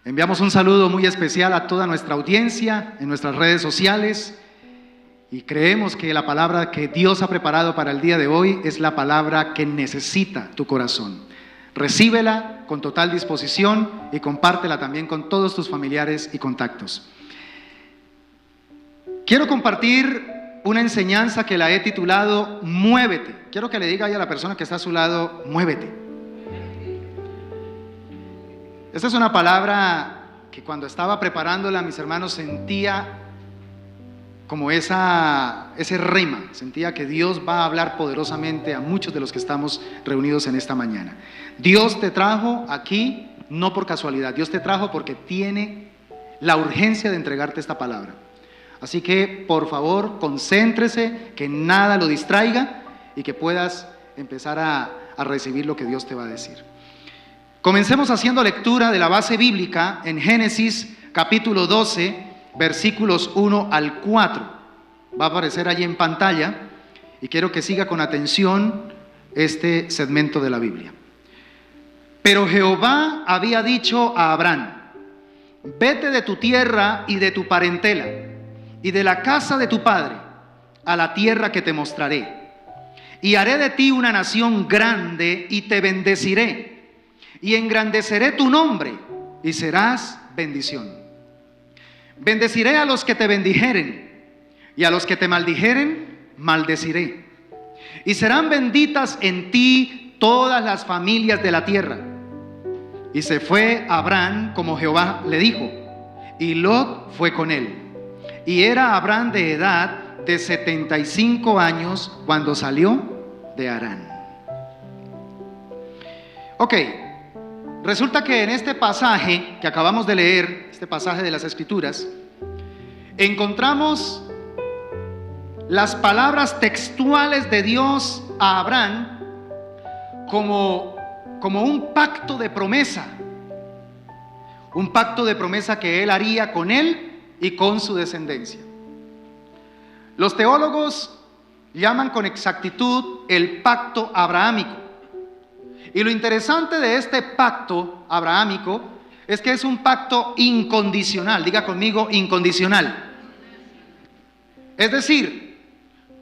Enviamos un saludo muy especial a toda nuestra audiencia en nuestras redes sociales y creemos que la palabra que Dios ha preparado para el día de hoy es la palabra que necesita tu corazón. Recíbela con total disposición y compártela también con todos tus familiares y contactos. Quiero compartir una enseñanza que la he titulado Muévete. Quiero que le diga ahí a la persona que está a su lado, muévete. Esta es una palabra que cuando estaba preparándola, mis hermanos, sentía como ese rema, sentía que Dios va a hablar poderosamente a muchos de los que estamos reunidos en esta mañana. Dios te trajo aquí no por casualidad, Dios te trajo porque tiene la urgencia de entregarte esta palabra. Así que, por favor, concéntrese, que nada lo distraiga y que puedas empezar a recibir lo que Dios te va a decir. Comencemos haciendo lectura de la base bíblica en Génesis capítulo 12, versículos 1 al 4. Va a aparecer allí en pantalla y quiero que siga con atención este segmento de la Biblia. Pero Jehová había dicho a Abraham: vete de tu tierra y de tu parentela y de la casa de tu padre a la tierra que te mostraré, y haré de ti una nación grande y te bendeciré y engrandeceré tu nombre y serás bendición. Bendeciré a los que te bendijeren y a los que te maldijeren maldeciré, y serán benditas en ti todas las familias de la tierra. Y se fue Abraham como Jehová le dijo, y Lot fue con él. Y era Abraham de edad de 75 años cuando salió de Harán. Ok, resulta que en este pasaje que acabamos de leer, este pasaje de las Escrituras, encontramos las palabras textuales de Dios a Abraham como un pacto de promesa. Un pacto de promesa que él haría con él y con su descendencia. Los teólogos llaman con exactitud el pacto abrahámico. Y lo interesante de este pacto abrahámico es que es un pacto incondicional. Diga conmigo, incondicional. Es decir,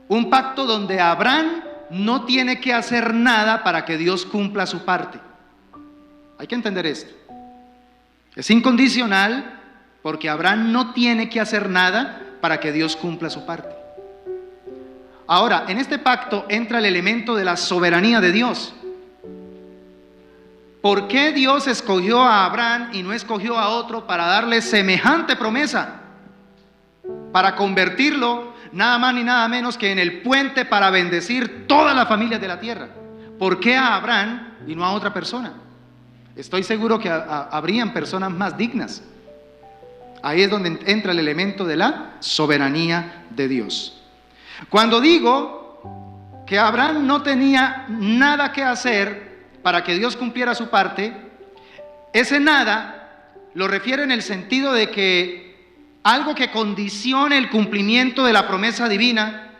un pacto donde Abraham no tiene que hacer nada para que Dios cumpla su parte. Hay que entender esto. Es incondicional porque Abraham no tiene que hacer nada para que Dios cumpla su parte. Ahora, en este pacto entra el elemento de la soberanía de Dios. ¿Por qué Dios escogió a Abraham y no escogió a otro para darle semejante promesa? Para convertirlo nada más ni nada menos que en el puente para bendecir todas las familias de la tierra. ¿Por qué a Abraham y no a otra persona? Estoy seguro que habrían personas más dignas. Ahí es donde entra el elemento de la soberanía de Dios. Cuando digo que Abraham no tenía nada que hacer para que Dios cumpliera su parte, ese nada lo refiere en el sentido de que algo que condicione el cumplimiento de la promesa divina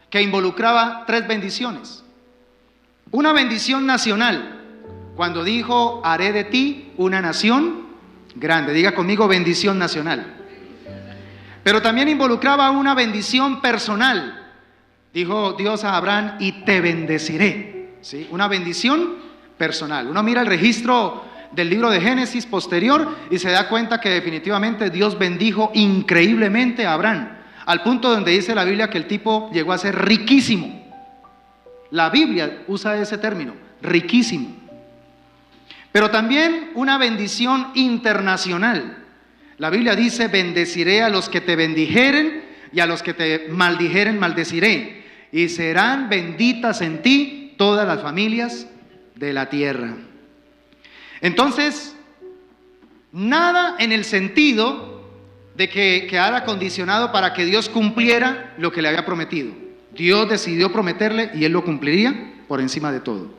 que involucraba 3 bendiciones. Una bendición nacional, cuando dijo, haré de ti una nación grande. Diga conmigo, bendición nacional. Pero también involucraba una bendición personal. Dijo Dios a Abraham, y te bendeciré. ¿Sí? Una bendición personal. Uno mira el registro del libro de Génesis posterior y se da cuenta que definitivamente Dios bendijo increíblemente a Abraham, al punto donde dice la Biblia que el tipo llegó a ser riquísimo. La Biblia usa ese término, riquísimo. Pero también una bendición internacional. La Biblia dice, bendeciré a los que te bendijeren y a los que te maldijeren maldeciré, y serán benditas en ti todas las familias de la tierra. Entonces, nada en el sentido de que quedara condicionado para que Dios cumpliera lo que le había prometido. Dios decidió prometerle y él lo cumpliría por encima de todo.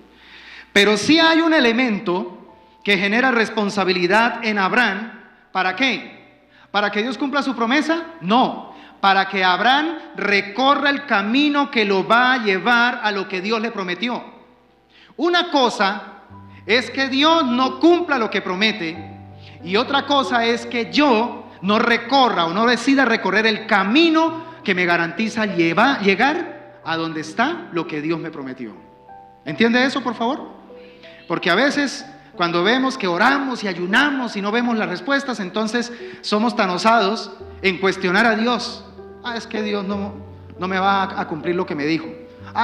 Pero sí hay un elemento que genera responsabilidad en Abraham. ¿Para qué? ¿Para que Dios cumpla su promesa? No, para que Abraham recorra el camino que lo va a llevar a lo que Dios le prometió. Una cosa es que Dios no cumpla lo que promete, Y otra cosa es que yo no recorra o no decida recorrer el camino que me garantiza llegar a donde está lo que Dios me prometió. ¿Entiende eso, por favor? Porque a veces cuando vemos que oramos y ayunamos y no vemos las respuestas, entonces somos tan osados en cuestionar a Dios. Es que Dios no me va a cumplir lo que me dijo.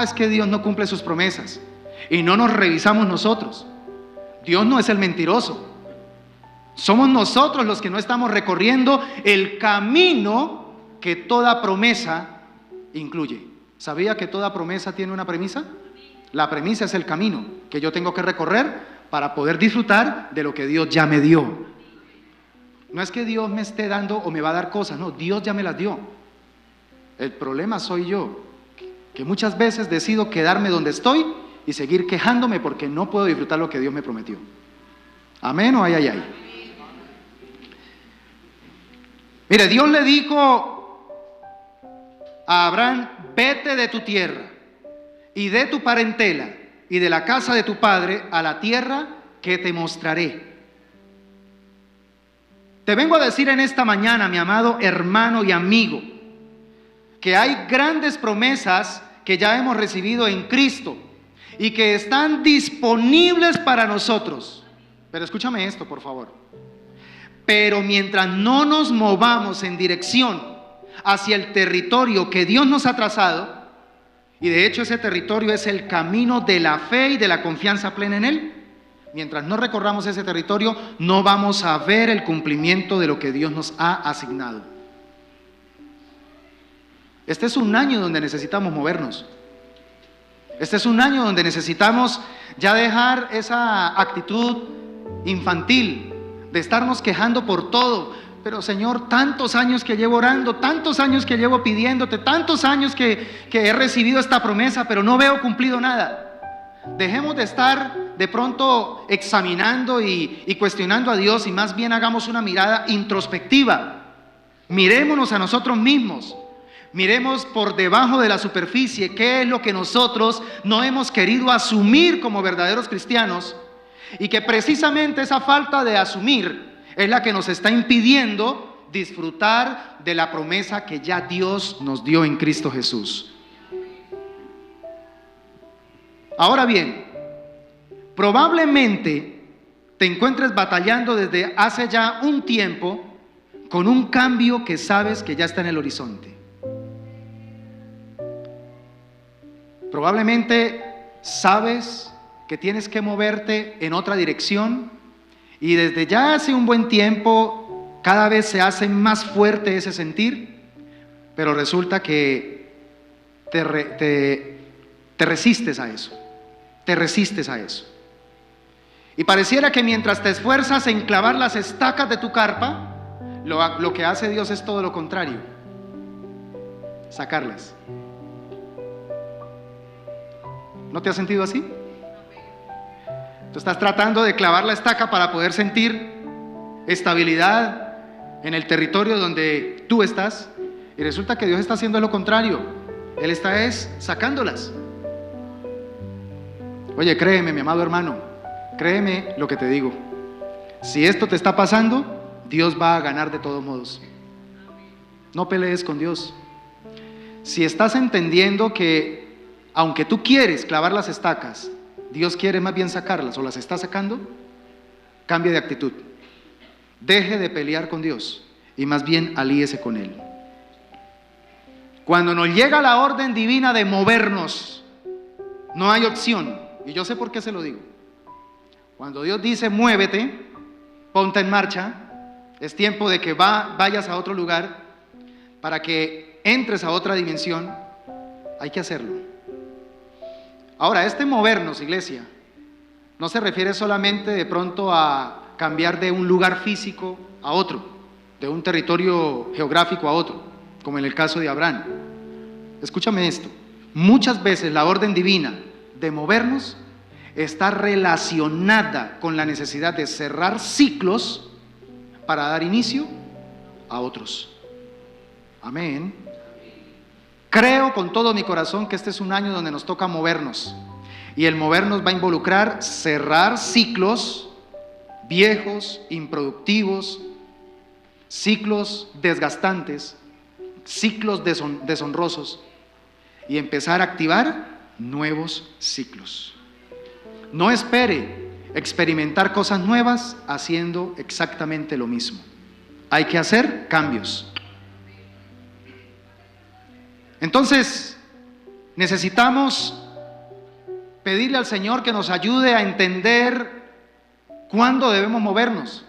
Es que Dios no cumple sus promesas. Y no nos revisamos nosotros. Dios no es el mentiroso. Somos nosotros los que no estamos recorriendo el camino que toda promesa incluye. ¿Sabía que toda promesa tiene una premisa? La premisa es el camino que yo tengo que recorrer para poder disfrutar de lo que Dios ya me dio. No es que Dios me esté dando o me va a dar cosas, no, Dios ya me las dio. El problema soy yo, que muchas veces decido quedarme donde estoy y seguir quejándome porque no puedo disfrutar lo que Dios me prometió. ¿Amén o ay, ay, ay? Mire, Dios le dijo a Abraham: vete de tu tierra y de tu parentela y de la casa de tu padre a la tierra que te mostraré. Te vengo a decir en esta mañana, mi amado hermano y amigo, que hay grandes promesas que ya hemos recibido en Cristo y que están disponibles para nosotros. Pero escúchame esto, por favor. Pero mientras no nos movamos en dirección hacia el territorio que Dios nos ha trazado, y de hecho ese territorio es el camino de la fe y de la confianza plena en Él, mientras no recorramos ese territorio, no vamos a ver el cumplimiento de lo que Dios nos ha asignado. Este es un año donde necesitamos movernos. Este es un año donde necesitamos ya dejar esa actitud infantil de estarnos quejando por todo. Pero Señor, tantos años que llevo orando, tantos años que llevo pidiéndote, tantos años que he recibido esta promesa, pero no veo cumplido nada. Dejemos de estar de pronto examinando y cuestionando a Dios y más bien hagamos una mirada introspectiva. Mirémonos a nosotros mismos. Miremos por debajo de la superficie qué es lo que nosotros no hemos querido asumir como verdaderos cristianos y que precisamente esa falta de asumir es la que nos está impidiendo disfrutar de la promesa que ya Dios nos dio en Cristo Jesús. Ahora bien, probablemente te encuentres batallando desde hace ya un tiempo con un cambio que sabes que ya está en el horizonte. Probablemente sabes que tienes que moverte en otra dirección y desde ya hace un buen tiempo cada vez se hace más fuerte ese sentir, pero resulta que te resistes a eso, te resistes a eso. Y pareciera que mientras te esfuerzas en clavar las estacas de tu carpa, lo que hace Dios es todo lo contrario, sacarlas. ¿No te has sentido así? Tú estás tratando de clavar la estaca para poder sentir estabilidad en el territorio donde tú estás y resulta que Dios está haciendo lo contrario. Él está sacándolas. Oye, créeme, mi amado hermano, créeme lo que te digo. Si esto te está pasando, Dios va a ganar de todos modos. No pelees con Dios. Si estás entendiendo que aunque tú quieres clavar las estacas, Dios quiere más bien sacarlas o las está sacando, cambie de actitud. Deje de pelear con Dios y más bien alíese con Él. Cuando nos llega la orden divina de movernos, no hay opción. Y yo sé por qué se lo digo. Cuando Dios dice muévete, ponte en marcha, es tiempo de que vayas a otro lugar para que entres a otra dimensión, hay que hacerlo. Ahora, este movernos, iglesia, no se refiere solamente de pronto a cambiar de un lugar físico a otro, de un territorio geográfico a otro, como en el caso de Abraham. Escúchame esto, muchas veces la orden divina de movernos está relacionada con la necesidad de cerrar ciclos para dar inicio a otros. Amén. Creo con todo mi corazón que este es un año donde nos toca movernos y el movernos va a involucrar cerrar ciclos viejos, improductivos, ciclos desgastantes, ciclos deshonrosos, y empezar a activar nuevos ciclos. No espere experimentar cosas nuevas haciendo exactamente lo mismo. Hay que hacer cambios. Entonces, necesitamos pedirle al Señor que nos ayude a entender cuándo debemos movernos.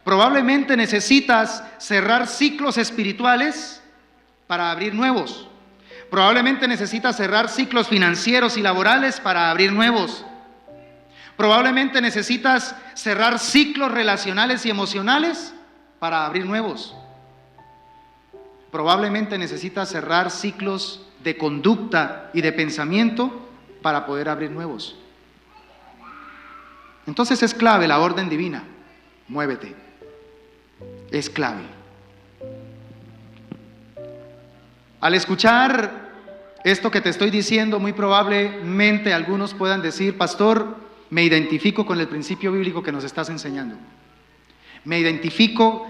Probablemente necesitas cerrar ciclos espirituales para abrir nuevos. Probablemente necesitas cerrar ciclos financieros y laborales para abrir nuevos. Probablemente necesitas cerrar ciclos relacionales y emocionales para abrir nuevos. Probablemente necesitas cerrar ciclos de conducta y de pensamiento para poder abrir nuevos. Entonces es clave la orden divina. Muévete. Es clave. Al escuchar esto que te estoy diciendo, muy probablemente algunos puedan decir: pastor, me identifico con el principio bíblico que nos estás enseñando. Me identifico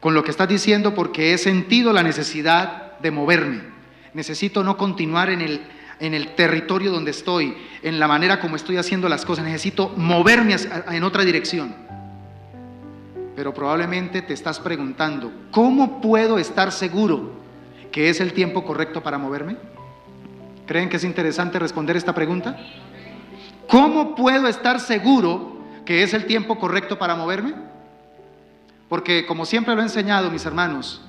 con lo que estás diciendo porque he sentido la necesidad de moverme. Necesito no continuar en el territorio donde estoy, en la manera como estoy haciendo las cosas. Necesito moverme en otra dirección. Pero probablemente te estás preguntando: ¿cómo puedo estar seguro que es el tiempo correcto para moverme? ¿Creen que es interesante responder esta pregunta? ¿Cómo puedo estar seguro que es el tiempo correcto para moverme? Porque, como siempre lo he enseñado, mis hermanos,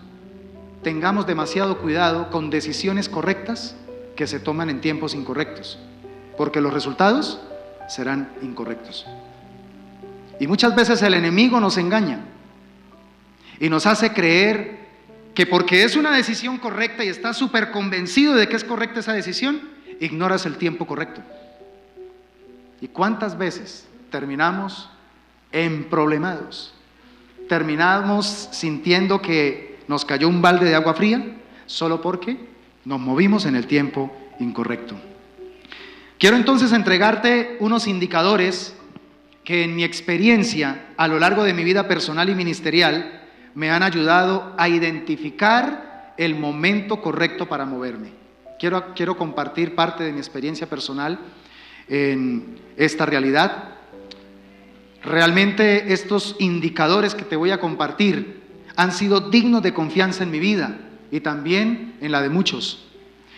tengamos demasiado cuidado con decisiones correctas que se toman en tiempos incorrectos, porque los resultados serán incorrectos. Y muchas veces el enemigo nos engaña y nos hace creer que porque es una decisión correcta y estás súper convencido de que es correcta esa decisión, ignoras el tiempo correcto. ¿Y cuántas veces terminamos emproblemados? Terminamos sintiendo que nos cayó un balde de agua fría solo porque nos movimos en el tiempo incorrecto. Quiero entonces entregarte unos indicadores que en mi experiencia a lo largo de mi vida personal y ministerial me han ayudado a identificar el momento correcto para moverme. Quiero compartir parte de mi experiencia personal en esta realidad. Realmente estos indicadores que te voy a compartir han sido dignos de confianza en mi vida y también en la de muchos.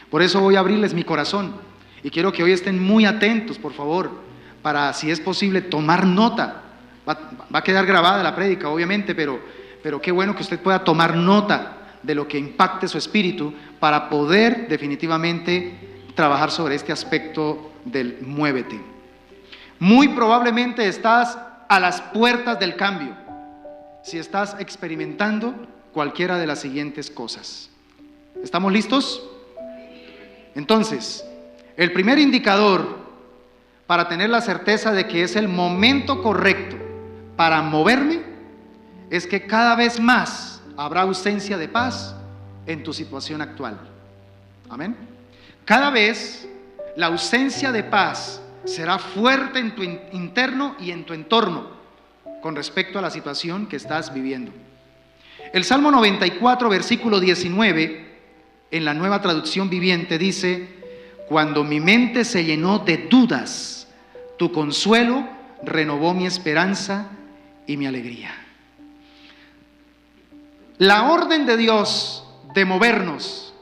Por eso voy a abrirles mi corazón y quiero que hoy estén muy atentos, por favor, para, si es posible, tomar nota. Va a quedar grabada la prédica, obviamente, pero qué bueno que usted pueda tomar nota de lo que impacte su espíritu para poder definitivamente trabajar sobre este aspecto del muévete. Muy probablemente estás a las puertas del cambio si estás experimentando cualquiera de las siguientes cosas. ¿Estamos listos? Entonces, el primer indicador para tener la certeza de que es el momento correcto para moverme es que cada vez más habrá ausencia de paz en tu situación actual. Amén. Cada vez la ausencia de paz será fuerte en tu interno y en tu entorno con respecto a la situación que estás viviendo. El Salmo 94, versículo 19, en la Nueva Traducción Viviente dice: cuando mi mente se llenó de dudas, tu consuelo renovó mi esperanza y mi alegría. La orden de Dios de movernos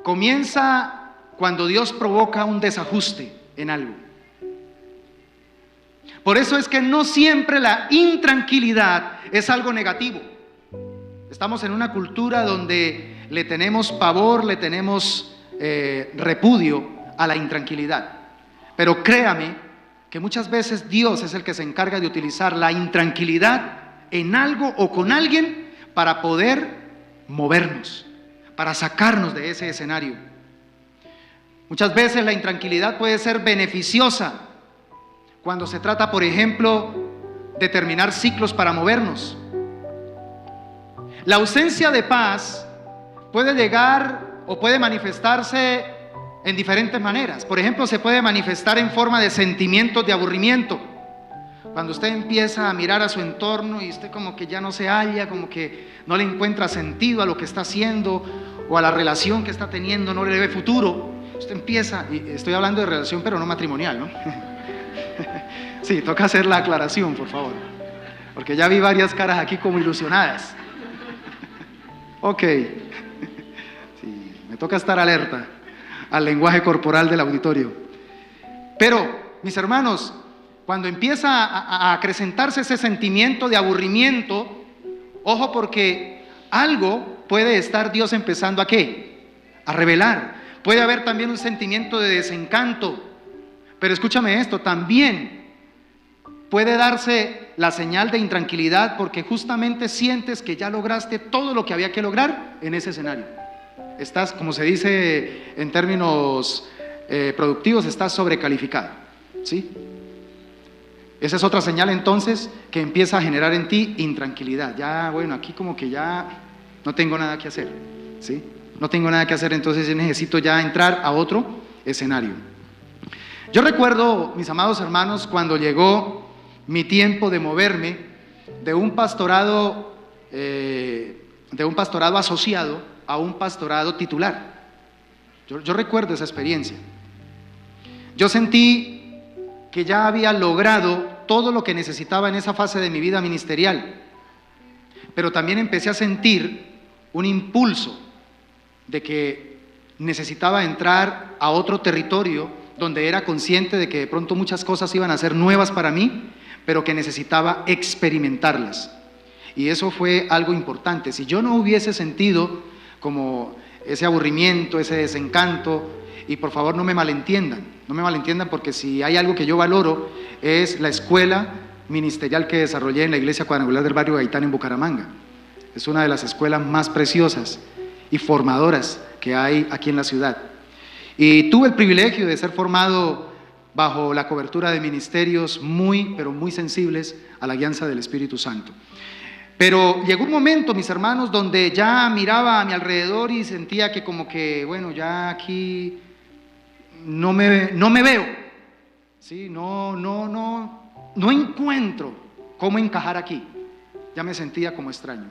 comienza cuando Dios provoca un desajuste en algo. Por eso es que no siempre la intranquilidad es algo negativo. Estamos en una cultura donde le tenemos pavor, le tenemos repudio a la intranquilidad. Pero créame que muchas veces Dios es el que se encarga de utilizar la intranquilidad en algo o con alguien para poder movernos, para sacarnos de ese escenario. Muchas veces la intranquilidad puede ser beneficiosa cuando se trata, por ejemplo, de terminar ciclos para movernos. La ausencia de paz puede llegar o puede manifestarse en diferentes maneras. Por ejemplo, se puede manifestar en forma de sentimientos de aburrimiento, Cuando usted empieza a mirar a su entorno y usted como que ya no se halla, como que no le encuentra sentido a lo que está haciendo o a la relación que está teniendo, no le ve futuro. Usted empieza, y estoy hablando de relación pero no matrimonial, ¿no? Sí, toca hacer la aclaración, por favor, porque ya vi varias caras aquí como ilusionadas. Ok, sí, me toca estar alerta al lenguaje corporal del auditorio. Pero, mis hermanos, cuando empieza a acrecentarse ese sentimiento de aburrimiento, ojo, porque algo puede estar Dios empezando ¿a qué? A revelar. Puede haber también un sentimiento de desencanto, pero escúchame esto, también puede darse la señal de intranquilidad porque justamente sientes que ya lograste todo lo que había que lograr en ese escenario. Estás, como se dice en términos productivos, estás sobrecalificado, ¿sí? Esa es otra señal entonces que empieza a generar en ti intranquilidad. Ya, bueno, aquí como que ya no tengo nada que hacer, ¿sí? No tengo nada que hacer, entonces yo necesito ya entrar a otro escenario. Yo recuerdo, mis amados hermanos, cuando llegó mi tiempo de moverme de un pastorado asociado a un pastorado titular. Yo recuerdo esa experiencia. Yo sentí que ya había logrado todo lo que necesitaba en esa fase de mi vida ministerial, pero también empecé a sentir un impulso de que necesitaba entrar a otro territorio donde era consciente de que de pronto muchas cosas iban a ser nuevas para mí, pero que necesitaba experimentarlas. Y eso fue algo importante. Si yo no hubiese sentido como ese aburrimiento, ese desencanto, y por favor no me malentiendan porque si hay algo que yo valoro es la escuela ministerial que desarrollé en la Iglesia Cuadrangular del Barrio Gaitán en Bucaramanga. Es una de las escuelas más preciosas y formadoras que hay aquí en la ciudad. Y tuve el privilegio de ser formado bajo la cobertura de ministerios muy, pero muy sensibles a la guianza del Espíritu Santo. Pero llegó un momento, mis hermanos, donde ya miraba a mi alrededor y sentía que como que, bueno, ya aquí no me veo, ¿sí? No encuentro cómo encajar aquí. Ya me sentía como extraño.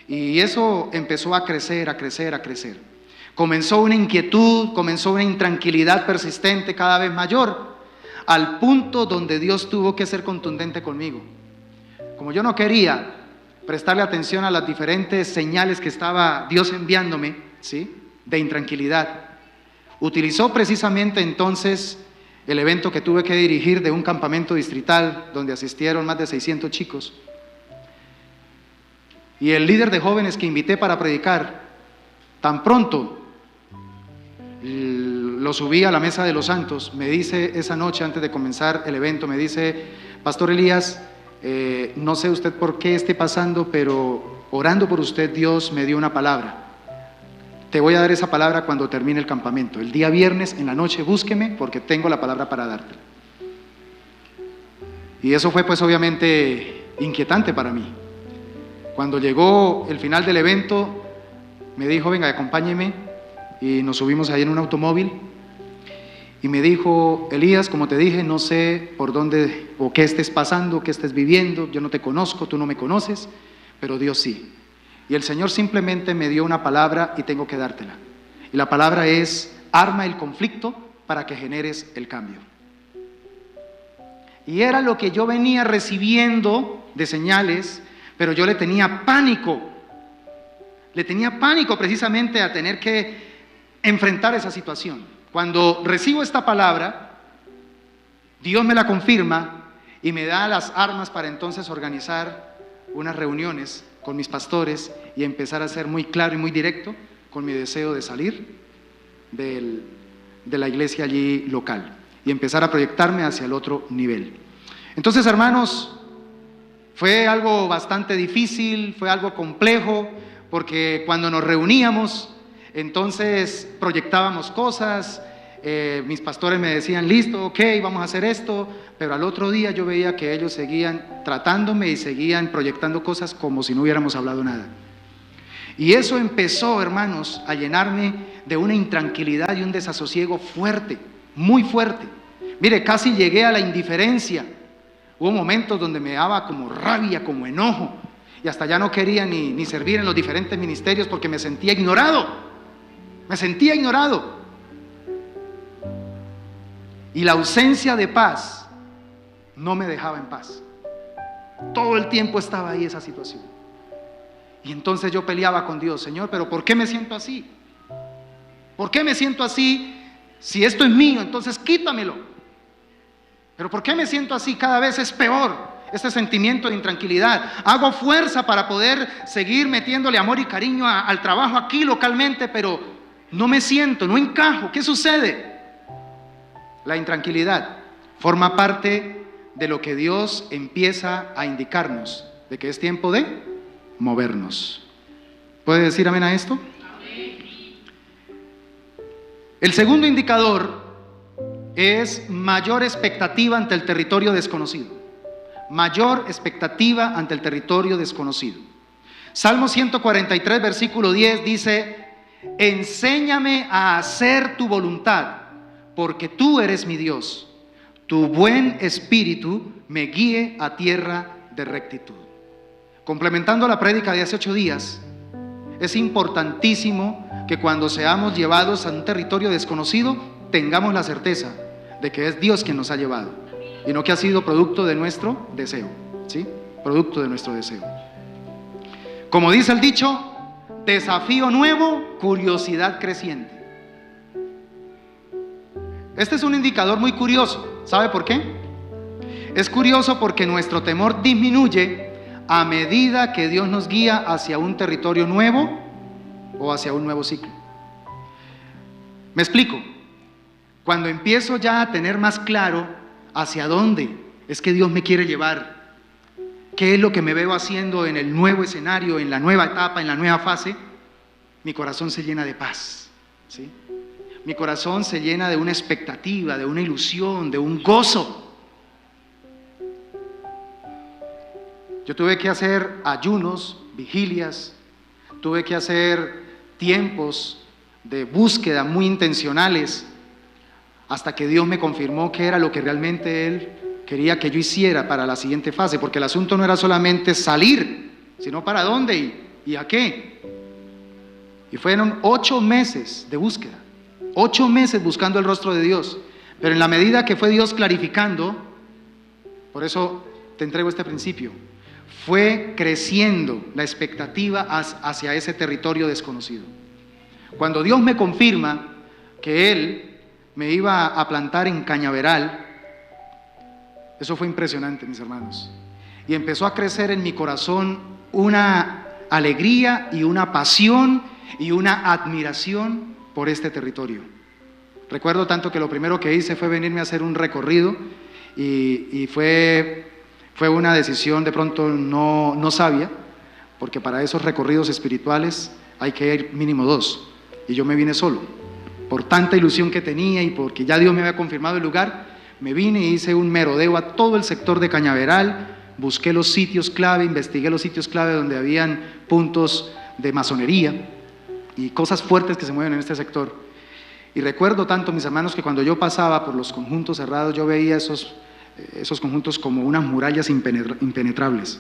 Y eso empezó a crecer, a crecer, a crecer. Comenzó una inquietud, comenzó una intranquilidad persistente cada vez mayor, al punto donde Dios tuvo que ser contundente conmigo. Como yo no quería prestarle atención a las diferentes señales que estaba Dios enviándome, ¿sí?, de intranquilidad, utilizó precisamente entonces el evento que tuve que dirigir de un campamento distrital donde asistieron más de 600 chicos. Y el líder de jóvenes que invité para predicar, tan pronto lo subí a la mesa de los santos, me dice esa noche antes de comenzar el evento, me dice: Pastor Elías, no sé usted por qué esté pasando, pero orando por usted Dios me dio una palabra. Te voy a dar esa palabra cuando termine el campamento. El día viernes en la noche búsqueme porque tengo la palabra para darte. Y eso fue pues obviamente inquietante para mí. Cuando llegó el final del evento, me dijo: venga, acompáñeme, y nos subimos ahí en un automóvil, y me dijo: Elías, como te dije, no sé por dónde o qué estés pasando, qué estés viviendo, yo no te conozco, tú no me conoces, pero Dios sí. Y el Señor simplemente me dio una palabra y tengo que dártela. Y la palabra es: arma el conflicto para que generes el cambio. Y era lo que yo venía recibiendo de señales, pero yo le tenía pánico precisamente a tener que enfrentar esa situación. Cuando recibo esta palabra, Dios me la confirma y me da las armas para entonces organizar unas reuniones con mis pastores y empezar a ser muy claro y muy directo con mi deseo de salir de la iglesia allí local y empezar a proyectarme hacia el otro nivel. Entonces, hermanos, fue algo bastante difícil, fue algo complejo, porque cuando nos reuníamos, entonces proyectábamos cosas, mis pastores me decían: listo, ok, vamos a hacer esto, pero al otro día yo veía que ellos seguían tratándome y seguían proyectando cosas como si no hubiéramos hablado nada. Y eso empezó, hermanos, a llenarme de una intranquilidad y un desasosiego fuerte, muy fuerte. Mire, casi llegué a la indiferencia, Hubo momentos donde me daba como rabia, como enojo, y hasta ya no quería ni servir en los diferentes ministerios porque me sentía ignorado. Me sentía ignorado. Y la ausencia de paz no me dejaba en paz. Todo el tiempo estaba ahí esa situación. Y entonces yo peleaba con Dios: Señor, pero ¿por qué me siento así? ¿Por qué me siento así? Si esto es mío, entonces quítamelo. Pero ¿por qué me siento así? Cada vez es peor este sentimiento de intranquilidad. Hago fuerza para poder seguir metiéndole amor y cariño al trabajo aquí localmente, pero no me siento, no encajo. ¿Qué sucede? La intranquilidad forma parte de lo que Dios empieza a indicarnos, de que es tiempo de movernos. ¿Puede decir amén a esto? El segundo indicador es mayor expectativa ante el territorio desconocido. Mayor expectativa ante el territorio desconocido. Salmo 143, versículo 10 dice: enséñame a hacer tu voluntad, porque tú eres mi Dios. Tu buen espíritu me guíe a tierra de rectitud. Complementando la prédica de hace 8 días, es importantísimo que cuando seamos llevados a un territorio desconocido, tengamos la certeza de que es Dios quien nos ha llevado y no que ha sido producto de nuestro deseo, ¿sí? Producto de nuestro deseo. Como dice el dicho, desafío nuevo, curiosidad creciente. Este es un indicador muy curioso. ¿Sabe por qué? Es curioso porque nuestro temor disminuye a medida que Dios nos guía hacia un territorio nuevo o hacia un nuevo ciclo. Me explico. Cuando empiezo ya a tener más claro hacia dónde es que Dios me quiere llevar, qué es lo que me veo haciendo en el nuevo escenario, en la nueva etapa, en la nueva fase, mi corazón se llena de paz, ¿sí? Mi corazón se llena de una expectativa, de una ilusión, de un gozo. Yo tuve que hacer ayunos, vigilias, tuve que hacer tiempos de búsqueda muy intencionales hasta que Dios me confirmó que era lo que realmente Él quería que yo hiciera para la siguiente fase, porque el asunto no era solamente salir, sino para dónde y a qué. Y fueron 8 meses de búsqueda, 8 meses buscando el rostro de Dios, pero en la medida que fue Dios clarificando, por eso te entrego este principio, fue creciendo la expectativa hacia ese territorio desconocido. Cuando Dios me confirma que Él me iba a plantar en Cañaveral, eso fue impresionante, mis hermanos, y empezó a crecer en mi corazón una alegría y una pasión y una admiración por este territorio. Recuerdo tanto que lo primero que hice fue venirme a hacer un recorrido y fue una decisión de pronto no sabia, porque para esos recorridos espirituales hay que ir mínimo 2, y yo me vine solo, por tanta ilusión que tenía y porque ya Dios me había confirmado el lugar. Me vine y hice un merodeo a todo el sector de Cañaveral, busqué los sitios clave, investigué los sitios clave donde habían puntos de masonería y cosas fuertes que se mueven en este sector. Y recuerdo tanto, mis hermanos, que cuando yo pasaba por los conjuntos cerrados, yo veía esos conjuntos como unas murallas impenetrables.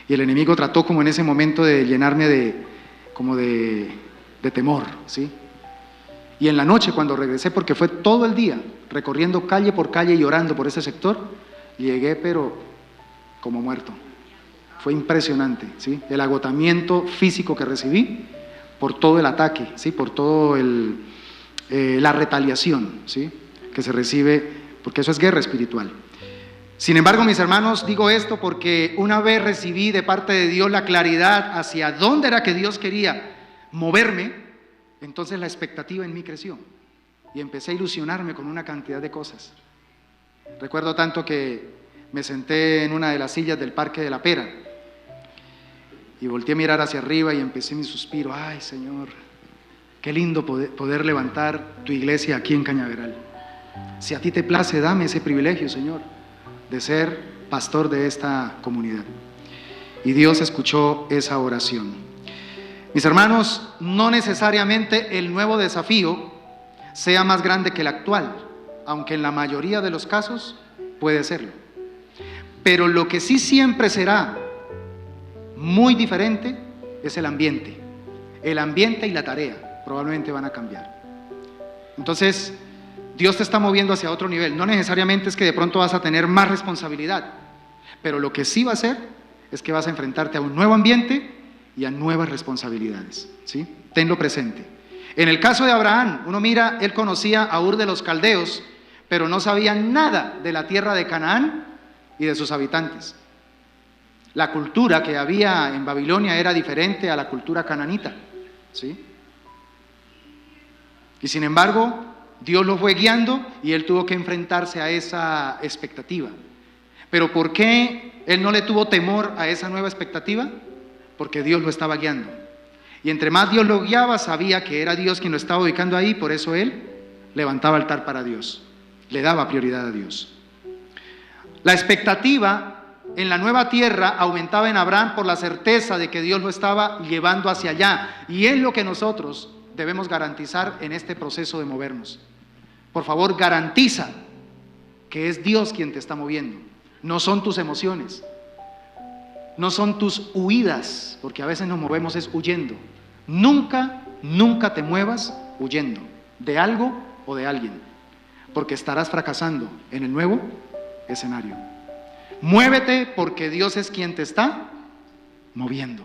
Y el enemigo trató como en ese momento de llenarme de temor, ¿sí? Y en la noche, cuando regresé, porque fue todo el día recorriendo calle por calle y orando por ese sector, llegué pero como muerto. Fue impresionante, ¿sí? El agotamiento físico que recibí por todo el ataque, ¿sí? Por todo la retaliación, ¿sí? Que se recibe, porque eso es guerra espiritual. Sin embargo, mis hermanos, digo esto porque una vez recibí de parte de Dios la claridad hacia dónde era que Dios quería moverme, entonces la expectativa en mí creció y empecé a ilusionarme con una cantidad de cosas. Recuerdo tanto que me senté en una de las sillas del Parque de la Pera y volteé a mirar hacia arriba y empecé mi suspiro. Ay, Señor, qué lindo poder levantar tu iglesia aquí en Cañaveral. Si a ti te place, dame ese privilegio, Señor, de ser pastor de esta comunidad. Y Dios escuchó esa oración. Mis hermanos, no necesariamente el nuevo desafío sea más grande que el actual, aunque en la mayoría de los casos puede serlo. Pero lo que sí siempre será muy diferente es el ambiente. El ambiente y la tarea probablemente van a cambiar. Entonces, Dios te está moviendo hacia otro nivel. No necesariamente es que de pronto vas a tener más responsabilidad, pero lo que sí va a hacer es que vas a enfrentarte a un nuevo ambiente y a nuevas responsabilidades, ¿sí? Tenlo presente. En el caso de Abraham, uno mira, él conocía a Ur de los Caldeos, pero no sabía nada de la tierra de Canaán y de sus habitantes. La cultura que había en Babilonia era diferente a la cultura cananita, ¿sí? Y sin embargo, Dios lo fue guiando y él tuvo que enfrentarse a esa expectativa. Pero ¿por qué él no le tuvo temor a esa nueva expectativa? Porque Dios lo estaba guiando. Y entre más Dios lo guiaba, sabía que era Dios quien lo estaba ubicando ahí, por eso él levantaba altar para Dios, le daba prioridad a Dios. La expectativa en la nueva tierra aumentaba en Abraham por la certeza de que Dios lo estaba llevando hacia allá. Y es lo que nosotros debemos garantizar en este proceso de movernos. Por favor, garantiza que es Dios quien te está moviendo. No son tus emociones, no son tus huidas, porque a veces nos movemos es huyendo. Nunca te muevas huyendo de algo o de alguien, porque estarás fracasando en el nuevo escenario. Muévete porque Dios es quien te está moviendo.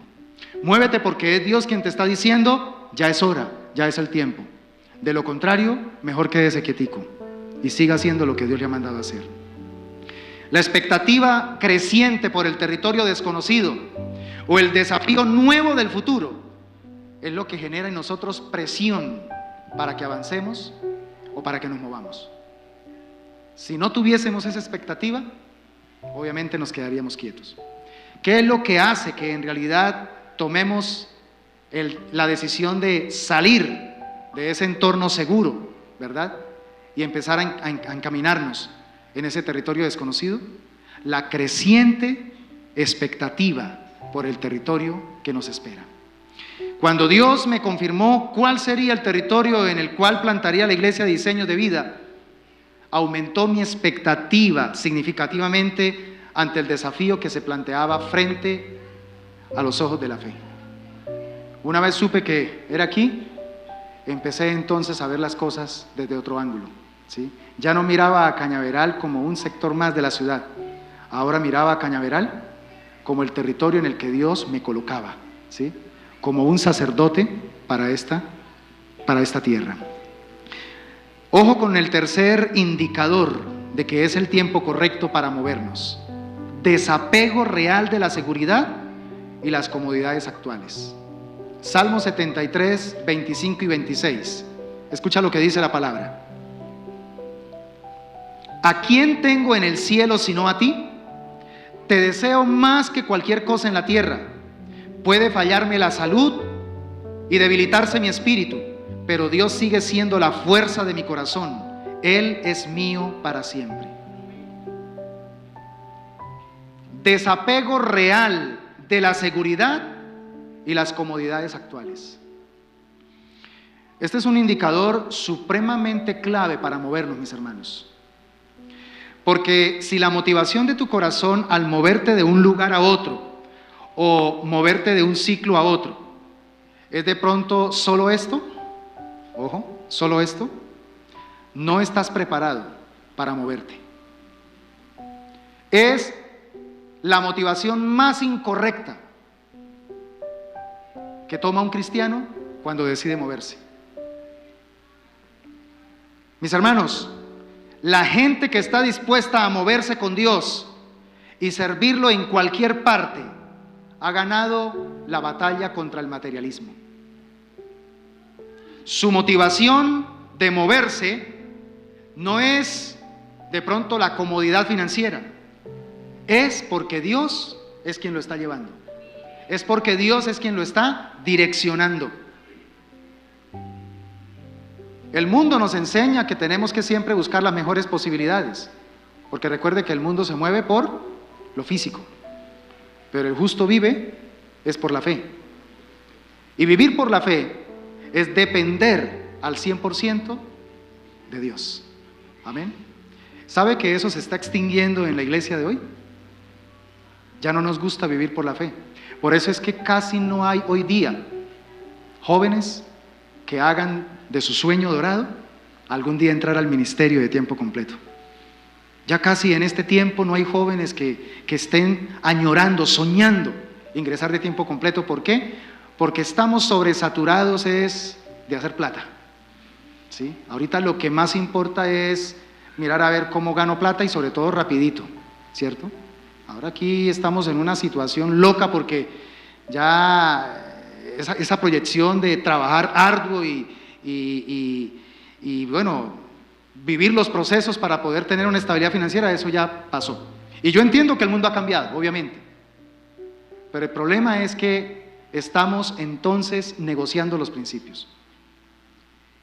Muévete porque es Dios quien te está diciendo, ya es hora, ya es el tiempo. De lo contrario, mejor quédese quietico y siga haciendo lo que Dios le ha mandado hacer. La expectativa creciente por el territorio desconocido o el desafío nuevo del futuro es lo que genera en nosotros presión para que avancemos o para que nos movamos. Si no tuviésemos esa expectativa, obviamente nos quedaríamos quietos. ¿Qué es lo que hace que en realidad tomemos la decisión de salir de ese entorno seguro, ¿verdad? Y empezar a encaminarnos en ese territorio desconocido? La creciente expectativa por el territorio que nos espera. Cuando Dios me confirmó cuál sería el territorio en el cual plantaría la iglesia de Diseños de Vida, aumentó mi expectativa significativamente ante el desafío que se planteaba frente a los ojos de la fe. Una vez supe que era aquí, empecé entonces a ver las cosas desde otro ángulo, ¿sí? Ya no miraba a Cañaveral como un sector más de la ciudad, ahora miraba a Cañaveral como el territorio en el que Dios me colocaba, ¿sí? Como un sacerdote para esta tierra. Ojo con el tercer indicador de que es el tiempo correcto para movernos: desapego real de la seguridad y las comodidades actuales. Salmo 73, 25 y 26. Escucha lo que dice la palabra. ¿A quién tengo en el cielo sino a ti? Te deseo más que cualquier cosa en la tierra. Puede fallarme la salud y debilitarse mi espíritu, pero Dios sigue siendo la fuerza de mi corazón. Él es mío para siempre. Desapego real de la seguridad y las comodidades actuales. Este es un indicador supremamente clave para movernos, mis hermanos. Porque si la motivación de tu corazón al moverte de un lugar a otro o moverte de un ciclo a otro es de pronto solo esto, ojo, solo esto, no estás preparado para moverte. Es la motivación más incorrecta que toma un cristiano cuando decide moverse. Mis hermanos, la gente que está dispuesta a moverse con Dios y servirlo en cualquier parte ha ganado la batalla contra el materialismo. Su motivación de moverse no es de pronto la comodidad financiera, es porque Dios es quien lo está llevando, es porque Dios es quien lo está direccionando. El mundo nos enseña que tenemos que siempre buscar las mejores posibilidades, porque recuerde que el mundo se mueve por lo físico, pero el justo vive es por la fe. Y vivir por la fe es depender al 100% de Dios. Amén. ¿Sabe que eso se está extinguiendo en la iglesia de hoy? Ya no nos gusta vivir por la fe. Por eso es que casi no hay hoy día jóvenes que hagan de su sueño dorado algún día entrar al ministerio de tiempo completo. Ya casi en este tiempo no hay jóvenes que estén añorando, soñando ingresar de tiempo completo. ¿Por qué? Porque estamos sobresaturados es de hacer plata. ¿Sí? Ahorita lo que más importa es mirar a ver cómo gano plata y sobre todo rapidito, ¿cierto? Ahora aquí estamos en una situación loca porque ya esa proyección de trabajar arduo y bueno, vivir los procesos para poder tener una estabilidad financiera, eso ya pasó. Y yo entiendo que el mundo ha cambiado, obviamente. Pero el problema es que estamos entonces negociando los principios.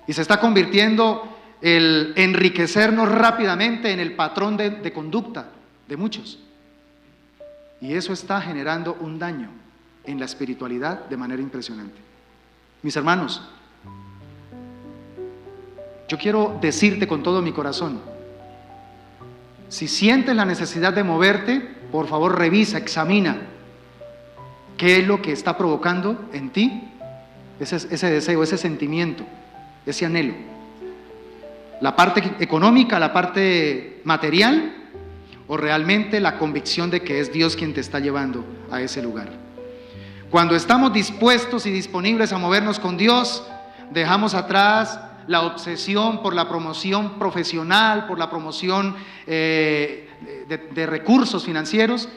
Y se está convirtiendo el enriquecernos rápidamente en el patrón de conducta de muchos. Y eso está generando un daño en la espiritualidad de manera impresionante. Mis hermanos, yo quiero decirte con todo mi corazón, si sientes la necesidad de moverte, por favor revisa, examina qué es lo que está provocando en ti ese deseo, ese sentimiento, ese anhelo. La parte económica, la parte material, o realmente la convicción de que es Dios quien te está llevando a ese lugar. Cuando estamos dispuestos y disponibles a movernos con Dios, dejamos atrás la obsesión por la promoción profesional, por la promoción de recursos financieros,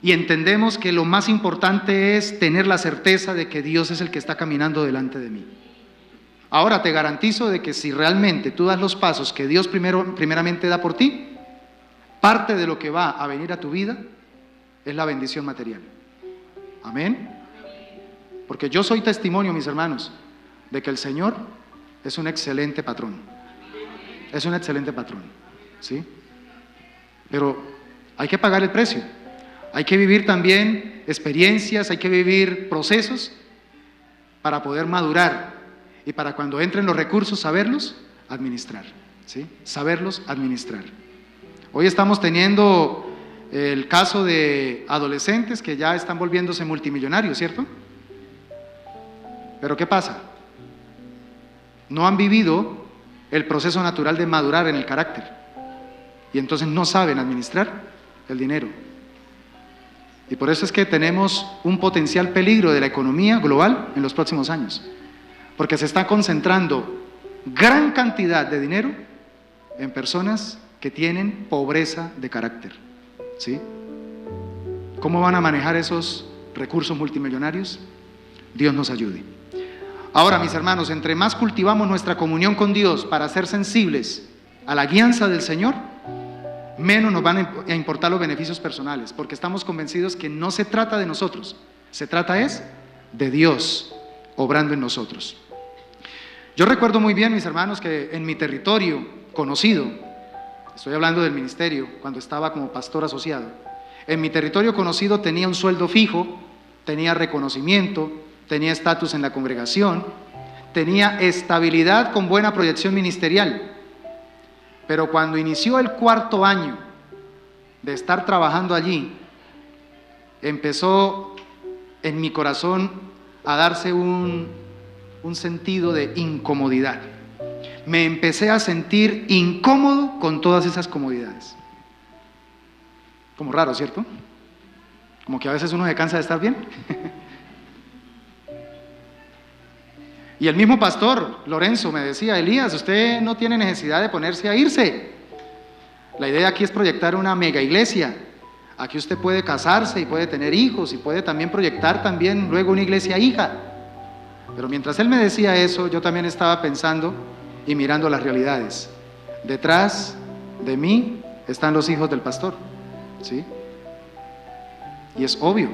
y entendemos que lo más importante es tener la certeza de que Dios es el que está caminando delante de mí. Ahora te garantizo de que si realmente tú das los pasos que Dios primeramente da por ti, parte de lo que va a venir a tu vida es la bendición material. Amén. Porque yo soy testimonio, mis hermanos, de que el Señor es un excelente patrón. Es un excelente patrón, ¿sí? Pero hay que pagar el precio. Hay que vivir también experiencias, hay que vivir procesos para poder madurar y para cuando entren los recursos saberlos administrar, ¿sí? Saberlos administrar. Hoy estamos teniendo el caso de adolescentes que ya están volviéndose multimillonarios, ¿cierto? Pero ¿qué pasa? No han vivido el proceso natural de madurar en el carácter y entonces no saben administrar el dinero. Y por eso es que tenemos un potencial peligro de la economía global en los próximos años, porque se está concentrando gran cantidad de dinero en personas que tienen pobreza de carácter, ¿sí? ¿Cómo van a manejar esos recursos multimillonarios? Dios nos ayude. Ahora, mis hermanos, entre más cultivamos nuestra comunión con Dios para ser sensibles a la guianza del Señor, menos nos van a importar los beneficios personales, porque estamos convencidos que no se trata de nosotros, se trata es de Dios obrando en nosotros. Yo recuerdo muy bien, mis hermanos, que en mi territorio conocido, estoy hablando del ministerio, cuando estaba como pastor asociado, en mi territorio conocido tenía un sueldo fijo, tenía reconocimiento, tenía estatus en la congregación, tenía estabilidad con buena proyección ministerial. Pero cuando inició el 4º año de estar trabajando allí, empezó en mi corazón a darse un sentido de incomodidad. Me empecé a sentir incómodo con todas esas comodidades. Como raro, ¿cierto? Como que a veces uno se cansa de estar bien. Y el mismo pastor Lorenzo me decía: Elías, usted no tiene necesidad de ponerse a irse. La idea aquí es proyectar una mega iglesia. Aquí usted puede casarse y puede tener hijos y puede también proyectar también luego una iglesia hija. Pero mientras él me decía eso, yo también estaba pensando y mirando las realidades. Detrás de mí están los hijos del pastor, ¿sí? Y es obvio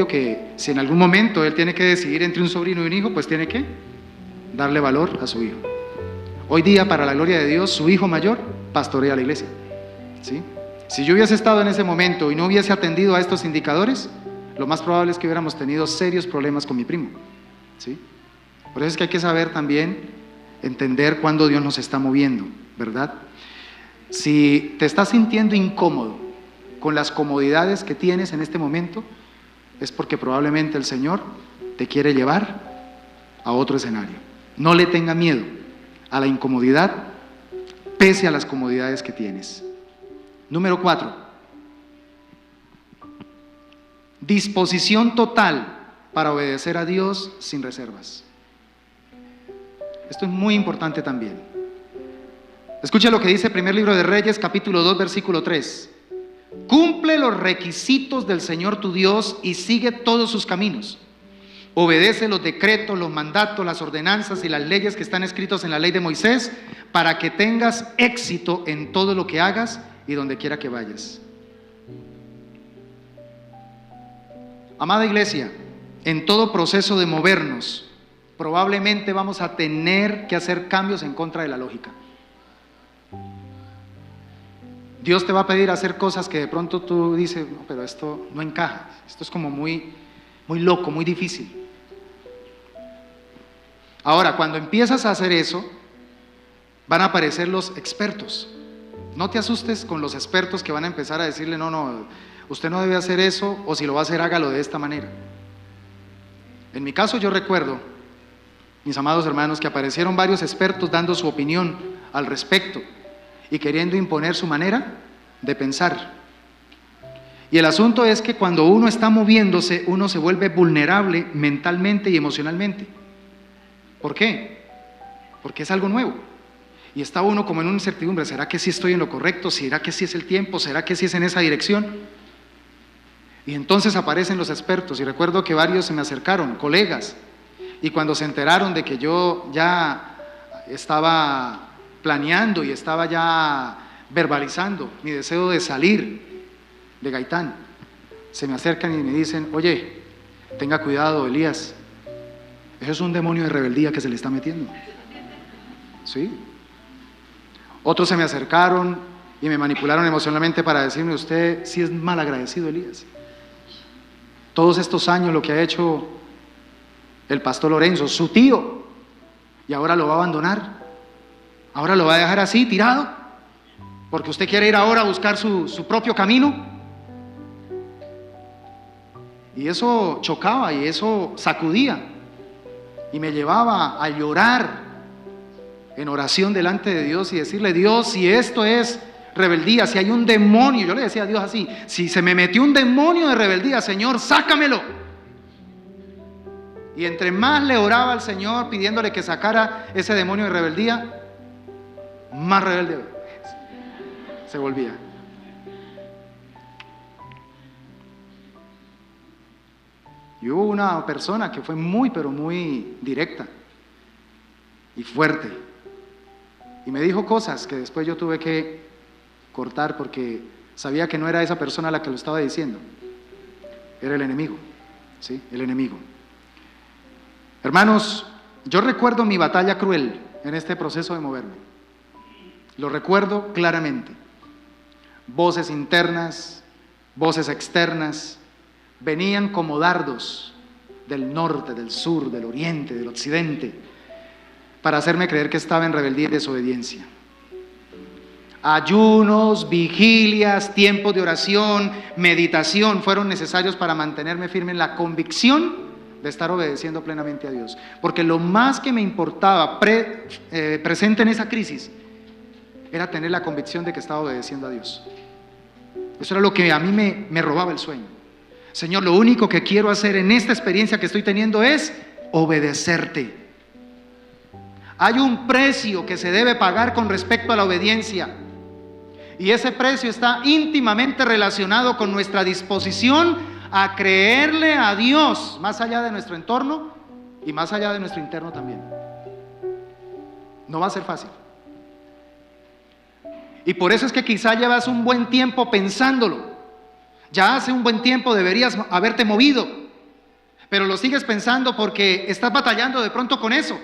que si en algún momento él tiene que decidir entre un sobrino y un hijo, pues tiene que darle valor a su hijo. Hoy día, para la gloria de Dios, su hijo mayor pastorea la iglesia, ¿sí? Si yo hubiese estado en ese momento y no hubiese atendido a estos indicadores, lo más probable es que hubiéramos tenido serios problemas con mi primo, ¿sí? Por eso es que hay que saber también entender cuándo Dios nos está moviendo, ¿verdad? Si te estás sintiendo incómodo con las comodidades que tienes en este momento, es porque probablemente el Señor te quiere llevar a otro escenario. No le tenga miedo a la incomodidad, pese a las comodidades que tienes. Número 4. Disposición total para obedecer a Dios sin reservas. Esto es muy importante también. Escucha lo que dice el primer libro de Reyes, capítulo 2, versículo 3. Cumple los requisitos del Señor tu Dios y sigue todos sus caminos. Obedece los decretos, los mandatos, las ordenanzas y las leyes que están escritos en la ley de Moisés, para que tengas éxito en todo lo que hagas y donde quiera que vayas. Amada iglesia, en todo proceso de movernos, probablemente vamos a tener que hacer cambios en contra de la lógica. Dios te va a pedir hacer cosas que de pronto tú dices, no, pero esto no encaja, esto es como muy loco, muy difícil. Ahora, cuando empiezas a hacer eso, van a aparecer los expertos. No te asustes con los expertos que van a empezar a decirle, no, usted no debe hacer eso, o si lo va a hacer, hágalo de esta manera. En mi caso yo recuerdo, mis amados hermanos, que aparecieron varios expertos dando su opinión al respecto y queriendo imponer su manera de pensar. Y el asunto es que cuando uno está moviéndose, uno se vuelve vulnerable mentalmente y emocionalmente. ¿Por qué? Porque es algo nuevo. Y está uno como en una incertidumbre, ¿será que sí estoy en lo correcto? ¿Será que sí es el tiempo? ¿Será que sí es en esa dirección? Y entonces aparecen los expertos, y recuerdo que varios se me acercaron, colegas, y cuando se enteraron de que yo ya estaba planeando y estaba ya verbalizando mi deseo de salir de Gaitán, se me acercan y me dicen, oye, tenga cuidado, Elías, eso es un demonio de rebeldía que se le está metiendo. ¿Sí? Otros se me acercaron y me manipularon emocionalmente para decirme, usted sí es mal agradecido, Elías. Todos estos años lo que ha hecho el pastor Lorenzo, su tío, y ahora lo va a abandonar. Ahora lo va a dejar así, tirado, porque usted quiere ir ahora a buscar su propio camino. Y eso chocaba y eso sacudía y me llevaba a llorar en oración delante de Dios y decirle, Dios, si esto es rebeldía, si hay un demonio, yo le decía a Dios así, si se me metió un demonio de rebeldía, Señor, sácamelo. Y entre más le oraba al Señor pidiéndole que sacara ese demonio de rebeldía, más rebelde se volvía. Y hubo una persona que fue pero muy directa y fuerte. Y me dijo cosas que después yo tuve que cortar porque sabía que no era esa persona la que lo estaba diciendo. Era el enemigo, ¿sí? El enemigo. Hermanos, yo recuerdo mi batalla cruel en este proceso de moverme. Lo recuerdo claramente. Voces internas, voces externas, venían como dardos del norte, del sur, del oriente, del occidente, para hacerme creer que estaba en rebeldía y desobediencia. Ayunos, vigilias, tiempos de oración, meditación fueron necesarios para mantenerme firme en la convicción de estar obedeciendo plenamente a Dios. Porque lo más que me importaba presente en esa crisis era tener la convicción de que estaba obedeciendo a Dios. Eso era lo que a mí me robaba el sueño. Señor, lo único que quiero hacer en esta experiencia que estoy teniendo es obedecerte. Hay un precio que se debe pagar con respecto a la obediencia. Y ese precio está íntimamente relacionado con nuestra disposición a creerle a Dios, más allá de nuestro entorno y más allá de nuestro interno también. No va a ser fácil. Y por eso es que quizá llevas un buen tiempo pensándolo. Ya hace un buen tiempo deberías haberte movido, pero lo sigues pensando porque estás batallando de pronto con eso.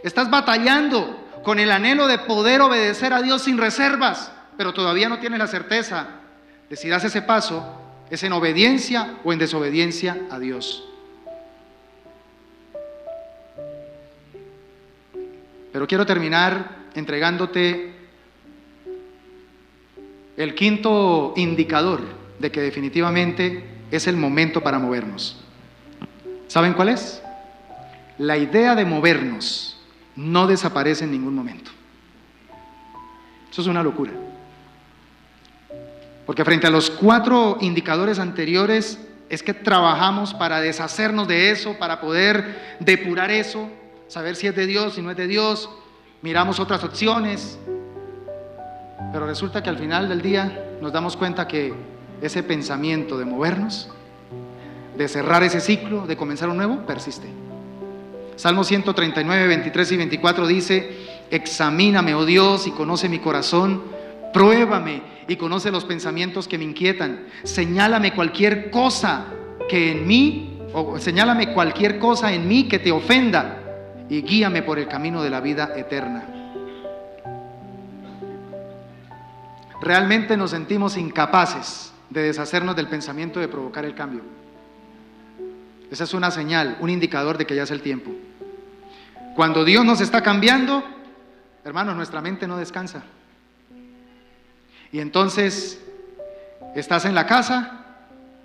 Estás batallando con el anhelo de poder obedecer a Dios sin reservas, pero todavía no tienes la certeza de si das ese paso, es en obediencia o en desobediencia a Dios. Pero quiero terminar entregándote el quinto indicador de que definitivamente es el momento para movernos. ¿Saben cuál es? La idea de movernos no desaparece en ningún momento. Eso es una locura. Porque frente a los 4 indicadores anteriores es que trabajamos para deshacernos de eso, para poder depurar eso, saber si es de Dios, si no es de Dios, miramos otras opciones, pero resulta que al final del día nos damos cuenta que ese pensamiento de movernos, de cerrar ese ciclo, de comenzar un nuevo, persiste. Salmo 139, 23 y 24 dice: examíname, oh Dios, y conoce mi corazón, pruébame y conoce los pensamientos que me inquietan, señálame cualquier cosa en mí que te ofenda, y guíame por el camino de la vida eterna. Realmente nos sentimos incapaces de deshacernos del pensamiento de provocar el cambio. Esa es una señal, un indicador de que ya es el tiempo. Cuando Dios nos está cambiando, hermanos, nuestra mente no descansa. Y entonces estás en la casa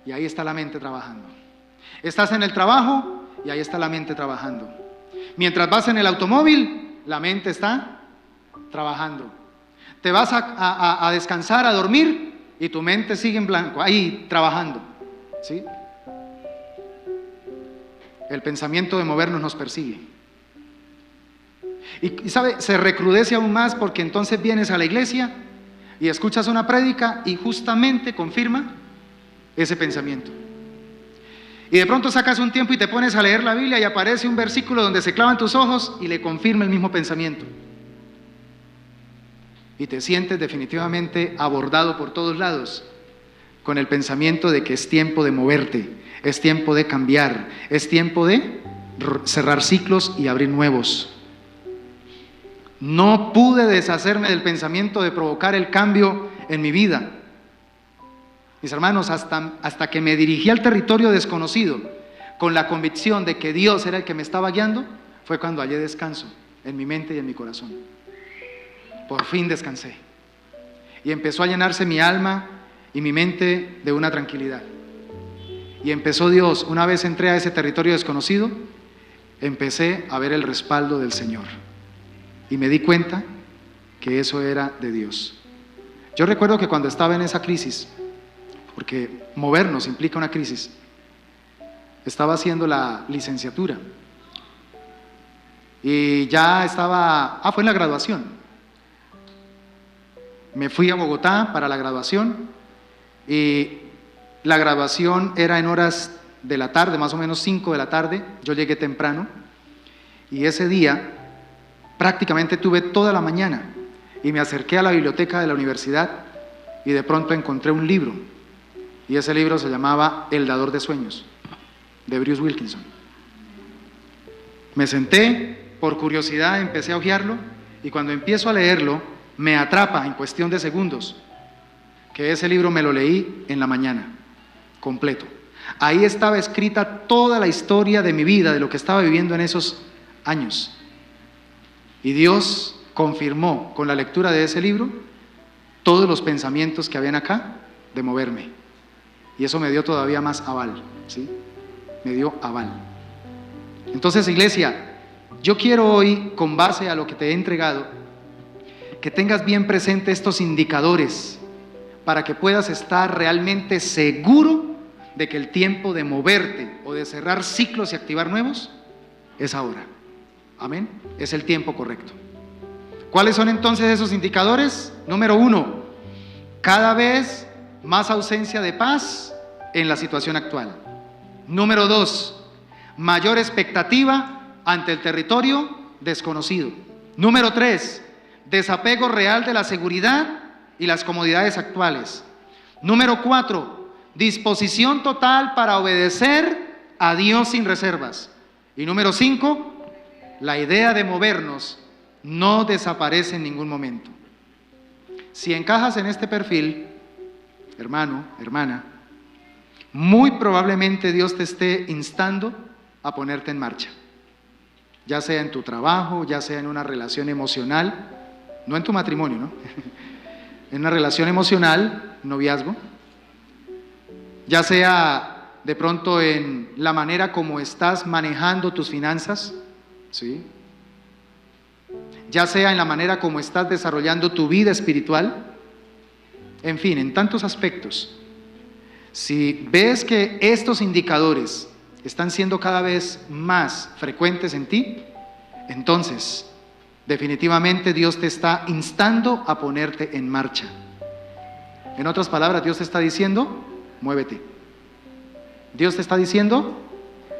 y ahí está la mente trabajando. Estás en el trabajo y ahí está la mente trabajando. Mientras vas en el automóvil, la mente está trabajando. Te vas a descansar, a dormir, y tu mente sigue en blanco, ahí trabajando, ¿sí? El pensamiento de movernos nos persigue. Y sabe, se recrudece aún más porque entonces vienes a la iglesia y escuchas una prédica y justamente confirma ese pensamiento. Y de pronto sacas un tiempo y te pones a leer la Biblia y aparece un versículo donde se clavan tus ojos y le confirma el mismo pensamiento. Y te sientes definitivamente abordado por todos lados con el pensamiento de que es tiempo de moverte, es tiempo de cambiar, es tiempo de cerrar ciclos y abrir nuevos. No pude deshacerme del pensamiento de provocar el cambio en mi vida. Mis hermanos, hasta que me dirigí al territorio desconocido con la convicción de que Dios era el que me estaba guiando, fue cuando hallé descanso en mi mente y en mi corazón. Por fin descansé. Y empezó a llenarse mi alma y mi mente de una tranquilidad. Y empezó Dios, una vez entré a ese territorio desconocido, empecé a ver el respaldo del Señor. Y me di cuenta que eso era de Dios. Yo recuerdo que cuando estaba en esa crisis, porque movernos implica una crisis, estaba haciendo la licenciatura. Y ya estaba, fue en la graduación. Me fui a Bogotá para la graduación y la graduación era en horas de la tarde, más o menos 5 de la tarde. Yo llegué temprano y ese día prácticamente tuve toda la mañana y me acerqué a la biblioteca de la universidad y de pronto encontré un libro y ese libro se llamaba El dador de sueños, de Bruce Wilkinson. Me senté, por curiosidad empecé a hojearlo y cuando empiezo a leerlo me atrapa en cuestión de segundos, que ese libro me lo leí en la mañana, completo. Ahí estaba escrita toda la historia de mi vida, de lo que estaba viviendo en esos años. Y Dios confirmó con la lectura de ese libro todos los pensamientos que habían acá de moverme. Y eso me dio todavía más aval, ¿sí? Me dio aval. Entonces, iglesia, yo quiero hoy, con base a lo que te he entregado, que tengas bien presente estos indicadores para que puedas estar realmente seguro de que el tiempo de moverte o de cerrar ciclos y activar nuevos es ahora. Amén. Es el tiempo correcto. ¿Cuáles son entonces esos indicadores? Número 1, cada vez más ausencia de paz en la situación actual. Número 2, mayor expectativa ante el territorio desconocido. Número 3, desapego real de la seguridad y las comodidades actuales. Número 4, disposición total para obedecer a Dios sin reservas. Y número 5, la idea de movernos no desaparece en ningún momento. Si encajas en este perfil, hermano, hermana, muy probablemente Dios te esté instando a ponerte en marcha, ya sea en tu trabajo, ya sea en una relación emocional, no en tu matrimonio, ¿no? en una relación emocional, noviazgo, ya sea de pronto en la manera como estás manejando tus finanzas, ¿sí? Ya sea en la manera como estás desarrollando tu vida espiritual, en fin, en tantos aspectos. Si ves que estos indicadores están siendo cada vez más frecuentes en ti, entonces definitivamente Dios te está instando a ponerte en marcha. En otras palabras, Dios te está diciendo, muévete. Dios te está diciendo,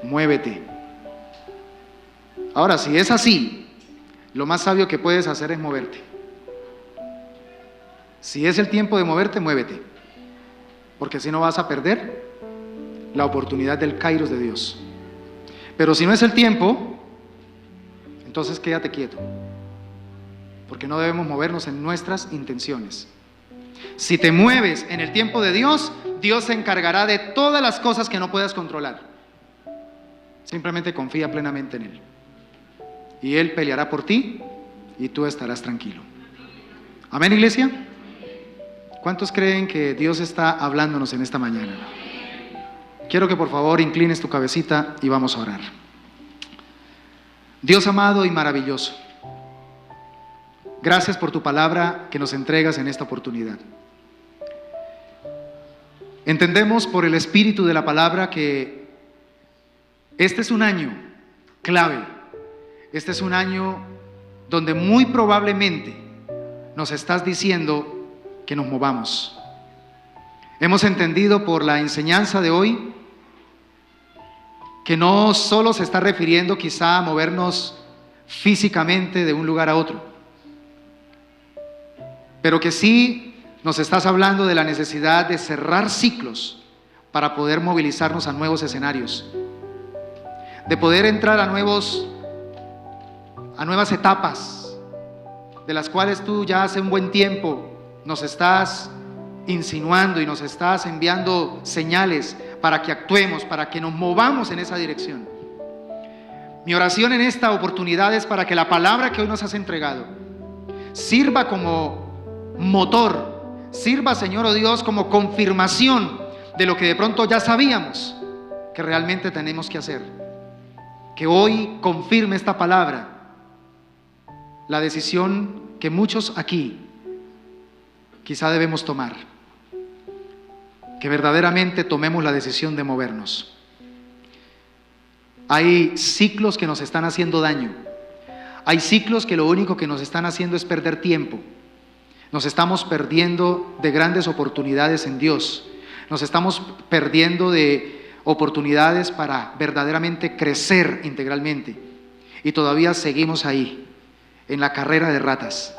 muévete. Ahora, si es así, lo más sabio que puedes hacer es moverte. Si es el tiempo de moverte, muévete. Porque si no vas a perder la oportunidad del kairos de Dios. Pero si no es el tiempo, entonces quédate quieto. Porque no debemos movernos en nuestras intenciones. Si te mueves en el tiempo de Dios, Dios se encargará de todas las cosas que no puedas controlar. Simplemente confía plenamente en Él. Y Él peleará por ti y tú estarás tranquilo. Amén, iglesia. ¿Cuántos creen que Dios está hablándonos en esta mañana? Quiero que por favor inclines tu cabecita y vamos a orar. Dios amado y maravilloso, gracias por tu palabra que nos entregas en esta oportunidad. Entendemos por el espíritu de la palabra que este es un año clave. Este es un año donde muy probablemente nos estás diciendo que nos movamos. Hemos entendido por la enseñanza de hoy que no solo se está refiriendo quizá a movernos físicamente de un lugar a otro, pero que sí nos estás hablando de la necesidad de cerrar ciclos para poder movilizarnos a nuevos escenarios, de poder entrar a nuevas etapas, de las cuales tú ya hace un buen tiempo nos estás insinuando y nos estás enviando señales para que actuemos, para que nos movamos en esa dirección. Mi oración en esta oportunidad es para que la palabra que hoy nos has entregado sirva como motor, sirva, Señor, oh Dios, como confirmación de lo que de pronto ya sabíamos que realmente tenemos que hacer. Que hoy confirme esta palabra la decisión que muchos aquí quizá debemos tomar, que verdaderamente tomemos la decisión de movernos. Hay ciclos que nos están haciendo daño, hay ciclos que lo único que nos están haciendo es perder tiempo. Nos estamos perdiendo de grandes oportunidades en Dios, nos estamos perdiendo de oportunidades para verdaderamente crecer integralmente, y todavía seguimos ahí, en la carrera de ratas,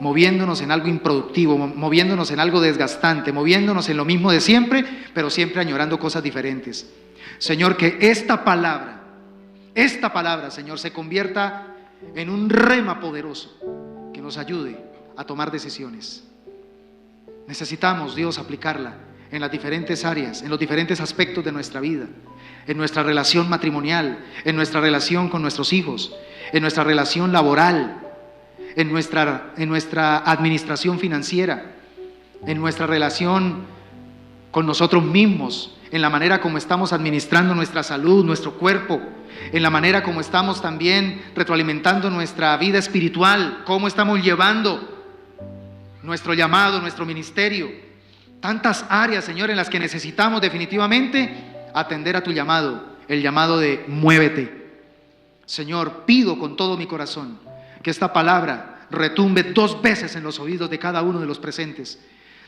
moviéndonos en algo improductivo, moviéndonos en algo desgastante, moviéndonos en lo mismo de siempre, pero siempre añorando cosas diferentes. Señor, que esta palabra, Señor, se convierta en un rema poderoso que nos ayude a tomar decisiones. Necesitamos, Dios, aplicarla en las diferentes áreas, en los diferentes aspectos de nuestra vida, en nuestra relación matrimonial, en nuestra relación con nuestros hijos, en nuestra relación laboral, en nuestra administración financiera, en nuestra relación con nosotros mismos, en la manera como estamos administrando nuestra salud, nuestro cuerpo, en la manera como estamos también retroalimentando nuestra vida espiritual, cómo estamos llevando nuestro llamado, nuestro ministerio. Tantas áreas, Señor, en las que necesitamos definitivamente atender a tu llamado, el llamado de muévete. Señor, pido con todo mi corazón que esta palabra retumbe 2 veces en los oídos de cada uno de los presentes.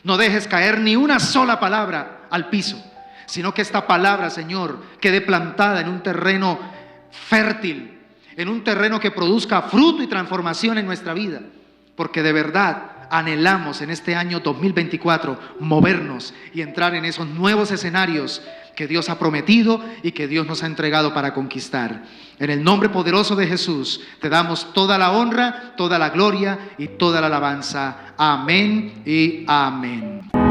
No dejes caer ni una sola palabra al piso, sino que esta palabra, Señor, quede plantada en un terreno fértil, en un terreno que produzca fruto y transformación en nuestra vida, porque de verdad anhelamos en este año 2024 movernos y entrar en esos nuevos escenarios que Dios ha prometido y que Dios nos ha entregado para conquistar. En el nombre poderoso de Jesús te damos toda la honra, toda la gloria y toda la alabanza. Amén y amén.